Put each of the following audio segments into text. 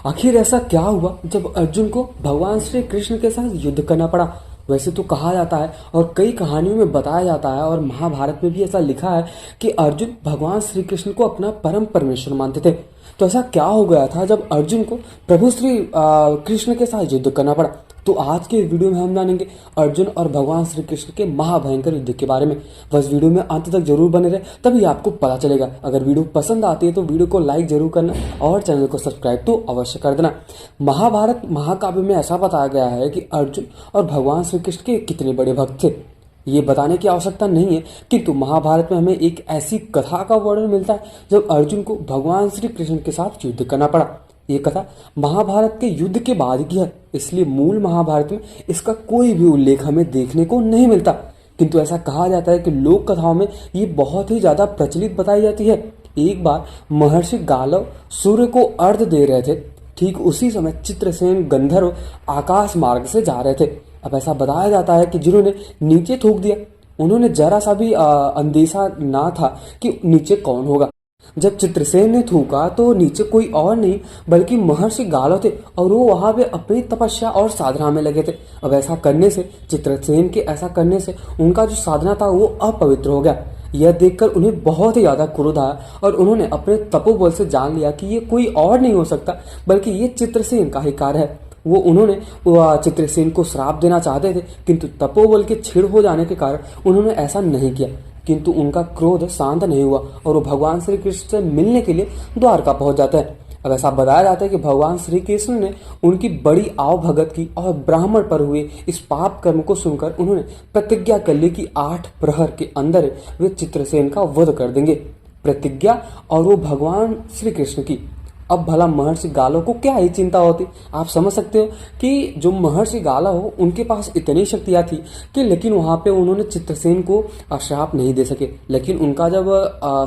आखिर ऐसा क्या हुआ जब अर्जुन को भगवान श्री कृष्ण के साथ युद्ध करना पड़ा। वैसे तो कहा जाता है और कई कहानियों में बताया जाता है और महाभारत में भी ऐसा लिखा है कि अर्जुन भगवान श्री कृष्ण को अपना परम परमेश्वर मानते थे। तो ऐसा क्या हो गया था जब अर्जुन को प्रभु श्री कृष्ण के साथ युद्ध करना पड़ा। तो आज के वीडियो में हम जानेंगे अर्जुन और भगवान श्री कृष्ण के महाभयंकर युद्ध के बारे में। बस वीडियो में अंत तक जरूर बने रहे, तभी आपको पता चलेगा। अगर वीडियो पसंद आती है तो वीडियो को लाइक जरूर करना और चैनल को सब्सक्राइब तो अवश्य कर देना। महाभारत महाकाव्य में ऐसा बताया गया है कि अर्जुन और भगवान श्री कृष्ण के कितने बड़े भक्त थे, ये बताने की आवश्यकता नहीं है, किंतु महाभारत में हमें एक ऐसी कथा का वर्णन मिलता है जब अर्जुन को भगवान श्री कृष्ण के साथ युद्ध करना पड़ा। ये कथा महाभारत के युद्ध के बाद की है, इसलिए मूल महाभारत में इसका कोई भी उल्लेख हमें देखने को नहीं मिलता। किंतु ऐसा कहा जाता है कि लोक कथाओं में ये बहुत ही ज्यादा प्रचलित बताई जाती है। एक बार महर्षि गालव सूर्य को अर्घ्य दे रहे थे। ठीक उसी समय चित्रसेन गंधर्व आकाश मार्ग से जा रहे थे। अब ऐसा बताया जाता है कि जिन्होंने नीचे थूक दिया, उन्होंने जरा सा भी अंदेशा ना था कि नीचे कौन होगा। जब चित्रसेन ने थूका तो नीचे कोई और नहीं बल्कि महर्षि गालव थे और वो वहां पे अपनी तपस्या और साधना में लगे थे। अब ऐसा करने से, चित्रसेन के ऐसा करने से उनका जो साधना था वो अपवित्र हो गया। यह देखकर उन्हें बहुत ही ज्यादा क्रोध आया और उन्होंने अपने तपोबल से जान लिया कि ये कोई और नहीं हो सकता बल्कि ये चित्रसेन का ही कार्य है। उन्होंने चित्रसेन को श्राप देना चाहते थे, किंतु तपोबल के क्षीण हो जाने के कारण उन्होंने ऐसा नहीं किया। किंतु उनका क्रोध शांत नहीं हुआ और वो भगवान श्री कृष्ण से मिलने के लिए द्वारका पहुंच जाते हैं। अब ऐसा बताया जाता है कि भगवान श्री कृष्ण ने उनकी बड़ी आवभगत की और ब्राह्मण पर हुए इस पाप कर्म को सुनकर उन्होंने प्रतिज्ञा कर ली कि 8 प्रहर के अंदर वे चित्रसेन का वध कर देंगे। प्रतिज्ञा और वो भगवान श्री कृष्ण की। अब भला महर्षि गालव को क्या ही चिंता होती। आप समझ सकते हो कि जो महर्षि गालव हो उनके पास इतनी शक्तियां थी कि लेकिन वहां पे उन्होंने चित्रसेन को श्राप नहीं दे सके। लेकिन उनका जब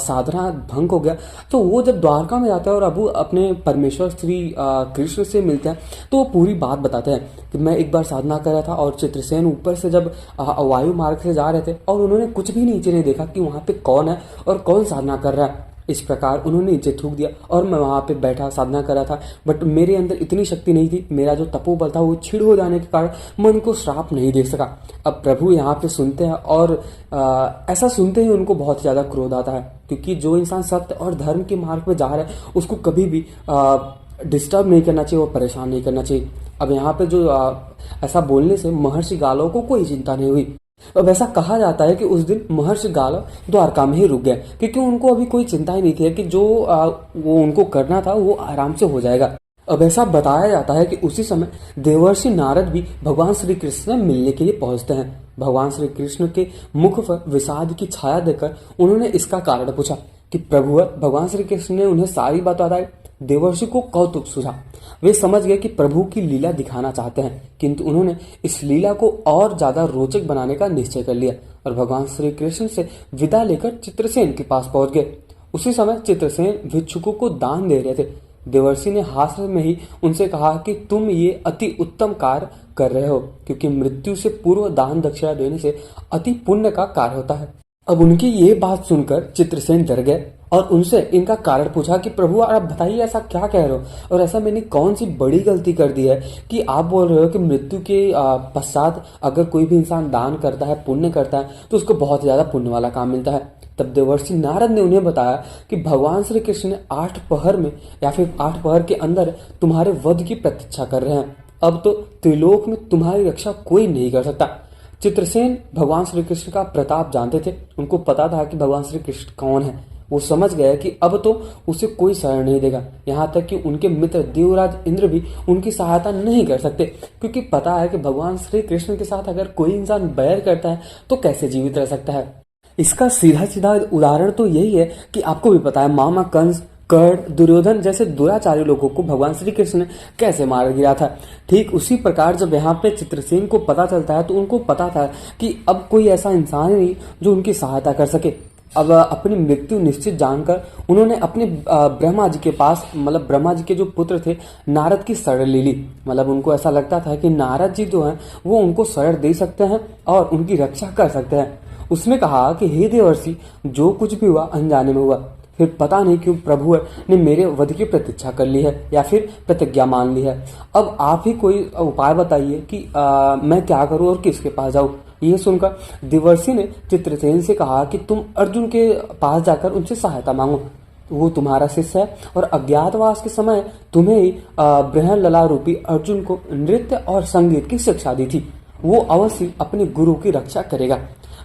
साधना भंग हो गया तो वो जब द्वारका में जाते हैं और अब अपने परमेश्वर श्री कृष्ण से मिलते हैं तो वो पूरी बात बताते हैं कि मैं एक बार साधना कर रहा था और चित्रसेन ऊपर से जब वायु मार्ग से जा रहे थे और उन्होंने कुछ भी नीचे नहीं देखा कि वहां पे कौन है और कौन साधना कर रहा है। इस प्रकार उन्होंने नीचे थूक दिया और मैं वहां पे बैठा साधना कर रहा था, बट मेरे अंदर इतनी शक्ति नहीं थी। मेरा जो तपोबल था वो क्षीण हो जाने के कारण मैं उनको श्राप नहीं दे सका। अब प्रभु यहाँ पे सुनते हैं और ऐसा सुनते ही उनको बहुत ज्यादा क्रोध आता है, क्योंकि जो इंसान सत्य और धर्म के मार्ग पे जा रहा है उसको कभी भी डिस्टर्ब नहीं करना चाहिए, वो परेशान नहीं करना चाहिए। अब यहाँ पे जो ऐसा बोलने से महर्षि गालव को कोई चिंता नहीं हुई। अब ऐसा कहा जाता है कि उस दिन महर्षि गालव द्वारका में ही रुक गए, क्योंकि उनको अभी कोई चिंता ही नहीं थी कि जो वो उनको करना था वो आराम से हो जाएगा। अब ऐसा बताया जाता है कि उसी समय देवर्षि नारद भी भगवान श्री कृष्ण से मिलने के लिए पहुंचते हैं। भगवान श्री कृष्ण के मुख पर विषाद की छाया देखकर उन्होंने इसका कारण पूछा कि प्रभु, भगवान श्री कृष्ण ने उन्हें सारी बात बताई। देवर्षि को कौतुक सूझा। वे समझ गए कि प्रभु की लीला दिखाना चाहते हैं, किंतु उन्होंने इस लीला को और ज्यादा रोचक बनाने का निश्चय कर लिया और भगवान श्री कृष्ण से विदा लेकर चित्रसेन के पास पहुंच गए। उसी समय चित्रसेन भिक्षुकों को दान दे रहे थे। देवर्षि ने हास्य में ही उनसे कहा कि तुम ये अति उत्तम कार्य कर रहे हो, क्योंकि मृत्यु से पूर्व दान दक्षिणा देने से अति पुण्य का कार्य होता है। अब उनकी ये बात सुनकर चित्रसेन डर गए और उनसे इनका कारण पूछा कि प्रभु आप बताइए ऐसा क्या कह रहे हो और ऐसा मैंने कौन सी बड़ी गलती कर दी है कि आप बोल रहे हो कि मृत्यु के पश्चात अगर कोई भी इंसान दान करता है, पुण्य करता है तो उसको बहुत ज्यादा पुण्य वाला काम मिलता है। तब देवर्षि नारद ने उन्हें बताया कि भगवान श्री कृष्ण ने 8 पहर में या फिर 8 पहर के अंदर तुम्हारे वध की प्रतीक्षा कर रहे हैं। अब तो त्रिलोक में तुम्हारी रक्षा कोई नहीं कर सकता। चित्रसेन भगवान श्री कृष्ण का प्रताप जानते थे, उनको पता था कि भगवान श्री कृष्ण कौन है। वो समझ गए कि अब तो उसे कोई शरण नहीं देगा। यहाँ तक कि उनके मित्र देवराज इंद्र भी उनकी सहायता नहीं कर सकते, क्योंकि पता है कि भगवान श्री कृष्ण के साथ अगर कोई इंसान बैर करता है तो कैसे जीवित रह सकता है। इसका सीधा सीधा उदाहरण तो यही है कि आपको भी पता है मामा कंस, कर्ण, दुर्योधन जैसे दुराचारी लोगों को भगवान श्री कृष्ण ने कैसे मार गिरा था। ठीक उसी प्रकार जब यहाँ पे चित्रसेन को पता चलता है तो उनको पता था कि अब कोई ऐसा इंसान नहीं जो उनकी सहायता कर सके। अब अपनी मृत्यु निश्चित जानकर उन्होंने अपने ब्रह्मा जी के पास, मतलब ब्रह्मा जी के जो पुत्र थे, नारद की शरण ले ली। मतलब उनको ऐसा लगता था कि नारद जी जो हैं वो उनको शरण दे सकते हैं और उनकी रक्षा कर सकते हैं। उसने कहा कि हे देवर्षि, जो कुछ भी हुआ अनजाने में हुआ। फिर पता नहीं क्यों प्रभु ने मेरे वध की प्रतीक्षा कर ली है या फिर प्रतिज्ञा मान ली है। अब आप ही कोई उपाय बताइए कि मैं क्या करूं और किसके पास जाऊं। ये सुनकर देवर्षि ने चित्रसेन से कहा कि तुम अर्जुन के पास जाकर उनसे सहायता मांगो। वो तुम्हारा शिष्य है और अज्ञातवास के समय तुम्हें ही बृहन लला रूपी अर्जुन को नृत्य और संगीत की शिक्षा दी थी। वो अवश्य अपने गुरु की रक्षा करेगा।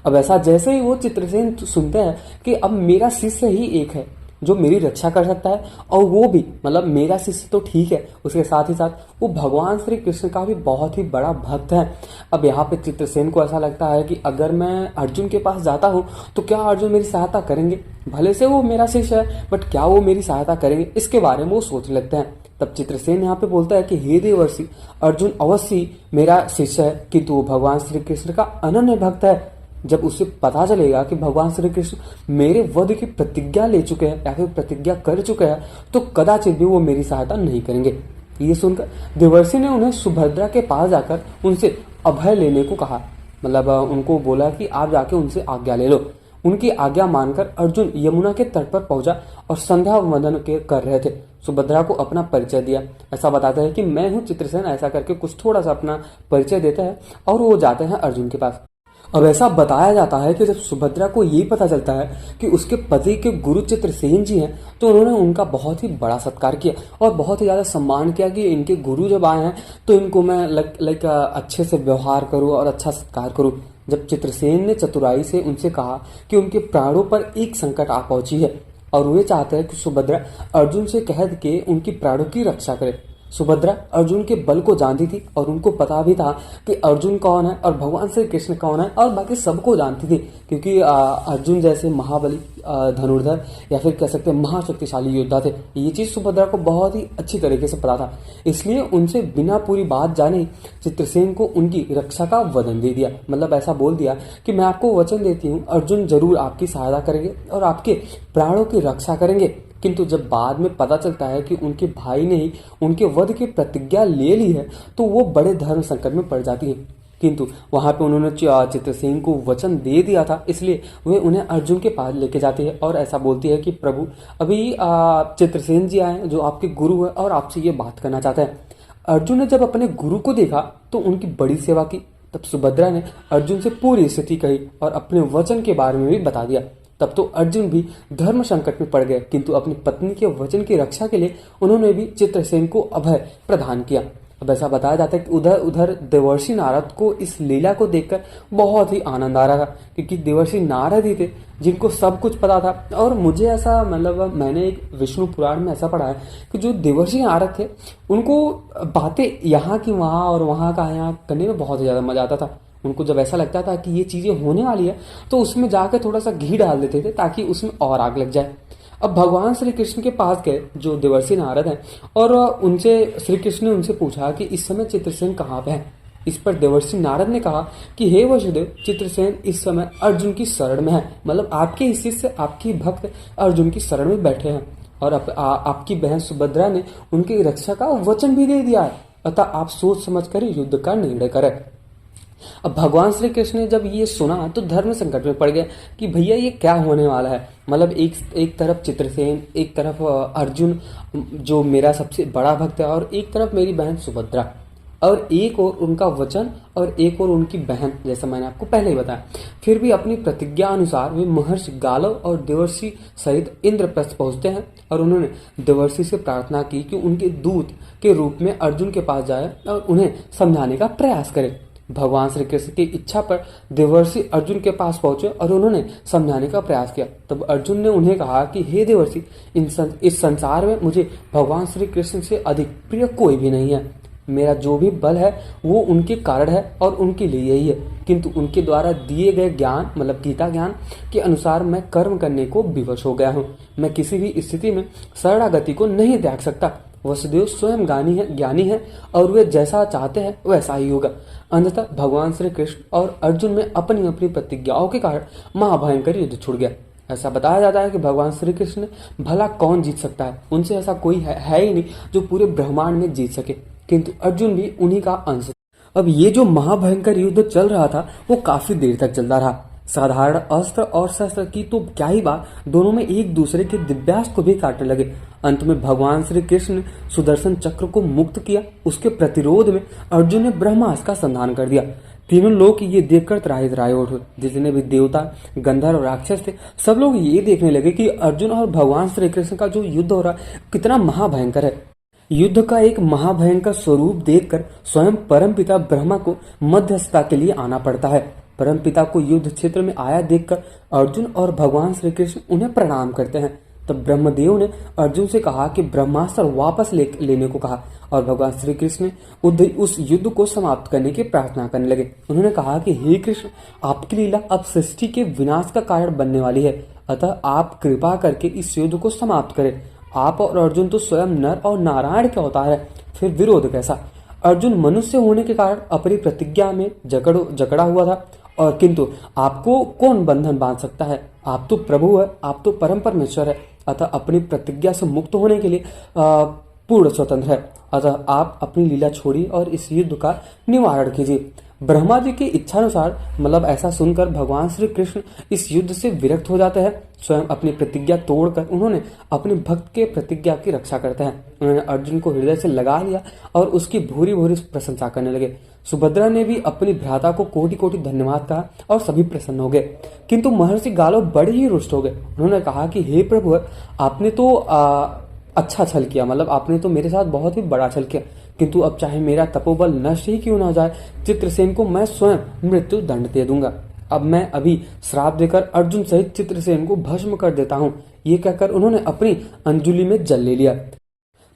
अब ऐसा जैसे ही वो चित्रसेन सुनते हैं कि अब मेरा शिष्य ही एक है जो मेरी रक्षा कर सकता है, और वो भी मतलब मेरा शिष्य तो ठीक है, उसके साथ ही साथ वो भगवान श्री कृष्ण का भी बहुत ही बड़ा भक्त है। अब यहाँ पे चित्रसेन को ऐसा लगता है कि अगर मैं अर्जुन के पास जाता हूँ तो क्या अर्जुन मेरी सहायता करेंगे। भले से वो मेरा शिष्य है, बट क्या वो मेरी सहायता करेंगे, इसके बारे में वो सोच लेते हैं। तब चित्रसेन यहाँ पे बोलता है कि हे देवर्षि, अर्जुन अवश्य मेरा शिष्य है, किंतु वो भगवान श्री कृष्ण का अनन्य भक्त है। जब उसे पता चलेगा कि भगवान श्री कृष्ण मेरे वध की प्रतिज्ञा ले चुके हैं या फिर प्रतिज्ञा कर चुके हैं, तो कदाचित भी वो मेरी सहायता नहीं करेंगे। ये सुनकर देवर्षि ने उन्हें सुभद्रा के पास जाकर उनसे अभय लेने को कहा। मतलब उनको बोला कि आप जाके उनसे आज्ञा ले लो। उनकी आज्ञा मानकर अर्जुन यमुना के तट पर पहुंचा और संध्या वंदन के कर रहे थे। सुभद्रा को अपना परिचय दिया। ऐसा बताता है कि मैं हूं चित्रसेन, ऐसा करके कुछ थोड़ा सा अपना परिचय देता है और वो जाते हैं अर्जुन के पास। अब ऐसा बताया जाता है कि जब सुभद्रा को ये पता चलता है कि उसके पति के गुरु चित्रसेन जी हैं, तो उन्होंने उनका बहुत ही बड़ा सत्कार किया और बहुत ही ज्यादा सम्मान किया कि इनके गुरु जब आए हैं तो इनको मैं लाइक अच्छे से व्यवहार करूं और अच्छा सत्कार करूं। जब चित्रसेन ने चतुराई से उनसे कहा कि उनके प्राणों पर एक संकट आ पहुंची है और वे चाहते हैं कि सुभद्रा अर्जुन से कह के उनकी प्राणों की रक्षा करे। सुभद्रा अर्जुन के बल को जानती थी और उनको पता भी था कि अर्जुन कौन है और भगवान श्री कृष्ण कौन है, और बाकी सबको जानती थी क्योंकि अर्जुन जैसे महाबली धनुर्धर या फिर कह सकते हैं महाशक्तिशाली योद्धा थे। ये चीज सुभद्रा को बहुत ही अच्छी तरीके से पता था, इसलिए उनसे बिना पूरी बात जाने चित्रसेन को उनकी रक्षा का वचन दे दिया। मतलब ऐसा बोल दिया कि मैं आपको वचन देती हूँ, अर्जुन जरूर आपकी सहायता करेंगे और आपके प्राणों की रक्षा करेंगे। किंतु जब बाद में पता चलता है कि उनके भाई ने ही उनके वध की प्रतिज्ञा ले ली है, तो वो बड़े धर्म संकट में पड़ जाती है। किंतु वहां पे उन्होंने चित्रसेन को वचन दे दिया था, इसलिए वे उन्हें अर्जुन के पास लेके जाती है और ऐसा बोलती है कि प्रभु, अभी चित्रसेन जी आए हैं जो आपके गुरु है और आपसे ये बात करना चाहते हैं। अर्जुन ने जब अपने गुरु को देखा तो उनकी बड़ी सेवा की। तब सुभद्रा ने अर्जुन से पूरी स्थिति कही और अपने वचन के बारे में भी बता दिया। तब तो अर्जुन भी धर्म संकट में पड़ गए, किंतु अपनी पत्नी के वचन की रक्षा के लिए उन्होंने भी चित्रसेन को अभय प्रदान किया। अब ऐसा बताया जाता है कि उधर उधर देवर्षि नारद को इस लीला को देखकर बहुत ही आनंद आ रहा था, क्योंकि देवर्षि नारद ही थे जिनको सब कुछ पता था। और मुझे ऐसा मतलब मैंने एक विष्णु पुराण में ऐसा पढ़ा है कि जो देवर्षि नारद थे उनको बातें यहाँ की वहां और वहां का यहाँ करने में बहुत ज्यादा मजा आता था। उनको जब ऐसा लगता था कि ये चीजें होने वाली है तो उसमें जाकर थोड़ा सा घी डाल देते थे ताकि उसमें और आग लग जाए। अब भगवान श्री कृष्ण के पास गए जो देवर्षि नारद हैं और उनसे श्री कृष्ण ने उनसे पूछा कि इस समय चित्रसेन कहाँ पे है। इस पर देवर्षि नारद ने कहा कि हे वसुदेव, चित्रसेन इस समय अर्जुन की शरण में है। मतलब आपके ही शिष्य, आपकी भक्त अर्जुन की शरण में बैठे हैं और आपकी बहन सुभद्रा ने उनकी रक्षा का वचन भी दे दिया है, अतः आप सोच समझ कर युद्ध का निर्णय करें। अब भगवान श्री कृष्ण ने जब ये सुना तो धर्म संकट में पड़ गए कि भैया ये क्या होने वाला है। मतलब एक तरफ चित्रसेन, एक तरफ अर्जुन जो मेरा सबसे बड़ा भक्त है, और एक तरफ मेरी बहन सुभद्रा, और एक और उनका वचन और एक और उनकी बहन, जैसा मैंने आपको पहले ही बताया। फिर भी अपनी प्रतिज्ञा अनुसार वे महर्षि गालव और देवर्षि सहित इंद्रप्रस्थ पहुंचते हैं और उन्होंने देवर्षि से प्रार्थना की कि उनके दूत के रूप में अर्जुन के पास जाए और उन्हें समझाने का प्रयास करे। भगवान श्री कृष्ण की इच्छा पर देवर्षि अर्जुन के पास पहुंचे और उन्होंने समझाने का प्रयास किया। तब अर्जुन ने उन्हें कहा कि हे देवर्षि, इस संसार में मुझे भगवान श्री कृष्ण से अधिक प्रिय कोई भी नहीं है। मेरा जो भी बल है वो उनके कारण है और उनके लिए ही है, किंतु उनके द्वारा दिए गए ज्ञान मतलब गीता ज्ञान के अनुसार मैं कर्म करने को विवश हो गया हूँ। मैं किसी भी स्थिति में शरणागति को नहीं त्याग सकता। वसुदेव स्वयं ज्ञानी है और वे जैसा चाहते हैं वैसा ही होगा। अंततः भगवान श्री कृष्ण और अर्जुन में अपनी अपनी प्रतिज्ञाओं के कारण महाभयंकर युद्ध छुड़ गया। ऐसा बताया जाता है कि भगवान श्री कृष्ण ने भला कौन जीत सकता है, उनसे ऐसा कोई है ही नहीं जो पूरे ब्रह्मांड में जीत सके, किंतु अर्जुन भी उन्हीं का अंश। अब ये जो महाभयंकर युद्ध चल रहा था वो काफी देर तक चलता रहा। साधारण अस्त्र और शस्त्र की तो क्या ही बात, दोनों में एक दूसरे के दिव्यास्त्र को भी काटने लगे। अंत में भगवान श्री कृष्ण ने सुदर्शन चक्र को मुक्त किया। उसके प्रतिरोध में अर्जुन ने ब्रह्मास्त्र का संधान कर दिया। तीनों लोग ये देखकर त्राहि उठे। जितने भी देवता, गंधर्व और राक्षस थे, सब लोग ये देखने लगे कि अर्जुन और भगवान श्री कृष्ण का जो युद्ध हो रहा है कितना महाभयंकर है। युद्ध का एक महाभयंकर स्वरूप देखकर स्वयं परमपिता ब्रह्मा को मध्यस्थता के लिए आना पड़ता है। परमपिता को युद्ध क्षेत्र में आया देखकर अर्जुन और भगवान श्री कृष्ण उन्हें प्रणाम करते हैं। तब ब्रह्मदेव ने अर्जुन से कहा कि ब्रह्मास्त्र वापस लेने को कहा और भगवान श्री कृष्ण ने उस युद्ध को समाप्त करने की प्रार्थना करने लगे। उन्होंने कहा कि हे कृष्ण, आपकी लीला अब सृष्टि के विनाश का कारण बनने वाली है, अतः आप कृपा करके इस युद्ध को समाप्त करें। आप और अर्जुन तो स्वयं नर और नारायण के अवतार है, फिर विरोध कैसा? अर्जुन मनुष्य होने के कारण अपनी प्रतिज्ञा में जकड़ा हुआ था, और किंतु आपको कौन बंधन बांध सकता है? आप तो प्रभु है, आप तो परम परमेश्वर है, अतः अपनी प्रतिज्ञा से मुक्त होने के लिए पूर्ण स्वतंत्र है। अतः आप अपनी लीला छोड़िए और इस युद्ध का निवारण कीजिए। ब्रह्मा जी की इच्छानुसार, मतलब ऐसा सुनकर भगवान श्री कृष्ण इस युद्ध से विरक्त हो जाते हैं। स्वयं अपनी प्रतिज्ञा तोड़कर उन्होंने अपने भक्त के प्रतिज्ञा की रक्षा करते हैं। उन्होंने अर्जुन को हृदय से लगा लिया और उसकी भूरी भूरी प्रशंसा करने लगे। सुभद्रा ने भी अपनी भ्राता को कोटि कोटि धन्यवाद कहा और सभी प्रसन्न हो गए। किंतु महर्षि गालव बड़े ही रुष्ट हो गए। उन्होंने कहा कि हे प्रभु, आपने तो अच्छा छल किया, मतलब आपने तो मेरे साथ बहुत ही बड़ा छल किया, किंतु अब चाहे मेरा तपोबल नष्ट ही क्यों ना जाए, चित्रसेन को मैं स्वयं मृत्यु दंड दे दूंगा। अब मैं अभी श्राप देकर अर्जुन सहित चित्रसेन को भस्म कर देता हूँ। ये कहकर उन्होंने अपनी अंजुलि में जल ले लिया।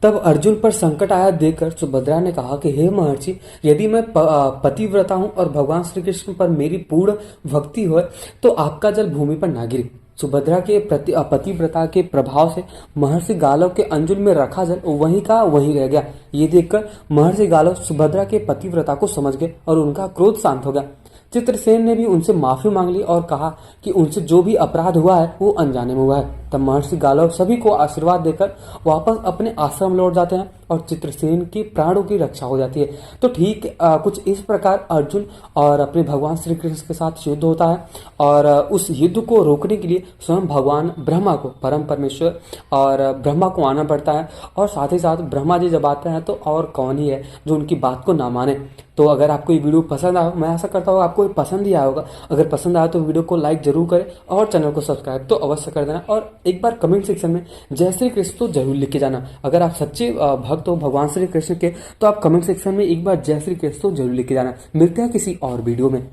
तब अर्जुन पर संकट आया देखकर सुभद्रा ने कहा कि हे महर्षि, यदि मैं पतिव्रता हूँ और भगवान श्री कृष्ण पर मेरी पूर्ण भक्ति हो तो आपका जल भूमि पर ना गिरे। सुभद्रा के पतिव्रता के प्रभाव से महर्षि गालव के अंजुल में रखा जल वहीं का वहीं रह गया। ये देखकर महर्षि गालव सुभद्रा के पतिव्रता को समझ गए और उनका क्रोध शांत हो गया। चित्रसेन ने भी उनसे माफी मांग ली और कहा कि उनसे जो भी अपराध हुआ है वो अनजाने में हुआ है। तब महर्षि गालव सभी को आशीर्वाद देकर वापस अपने आश्रम लौट जाते हैं और चित्रसेन की प्राणों की रक्षा हो जाती है। तो ठीक कुछ इस प्रकार अर्जुन और अपने भगवान श्री कृष्ण के साथ युद्ध होता है और उस युद्ध को रोकने के लिए स्वयं भगवान ब्रह्मा को, परम परमेश्वर और ब्रह्मा को आना पड़ता है। और साथ ही साथ ब्रह्मा जी जब आते हैं तो और कौन ही है जो उनकी बात को ना माने। तो अगर आपको ये वीडियो पसंद आया, मैं आशा करता हूँ आपको ये पसंद ही आया होगा। अगर पसंद आया तो वीडियो को लाइक जरूर करें और चैनल को सब्सक्राइब तो अवश्य कर देना। और एक बार कमेंट सेक्शन में जय श्री कृष्ण तो जरूर लिख के जाना। अगर आप सच्चे भक्त हो भगवान श्री कृष्ण के तो आप कमेंट सेक्शन में एक बार जय श्री कृष्ण तो जरूर लिख के जाना। मिलते हैं किसी और वीडियो में।